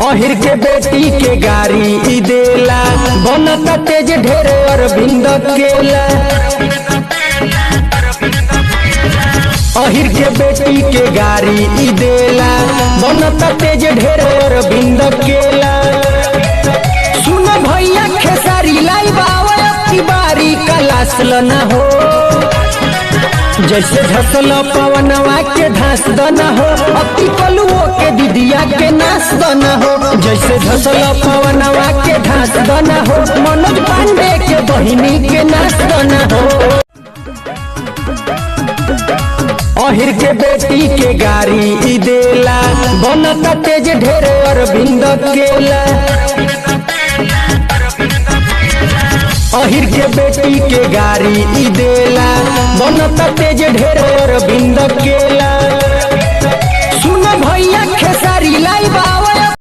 अहिर के बेटी के गाड़ी ई देला बनता तेज ढेरे अरविंद केला। अहिर के बेटी के गाड़ी ई देला बनता तेज ढेरे अरविंद केला। सुन भैया खेसारी लाई बावल की बारी कलास न हो, जैसे धसल पवनवा के धास दना हो, अति कलुओ के दिदिया के नास दना हो। जैसे धसल पवनवा के धास दना हो, मनोज पांडे के बहिनी के नास दना हो। अहिर के बेटी के गाड़ी ई देला बनता तेज ढेरे अरविंद केला। अहिर के बेटी के गाड़ी ई देला बनता तेज ढेरे अरविंद केला। सुन भैया खेसा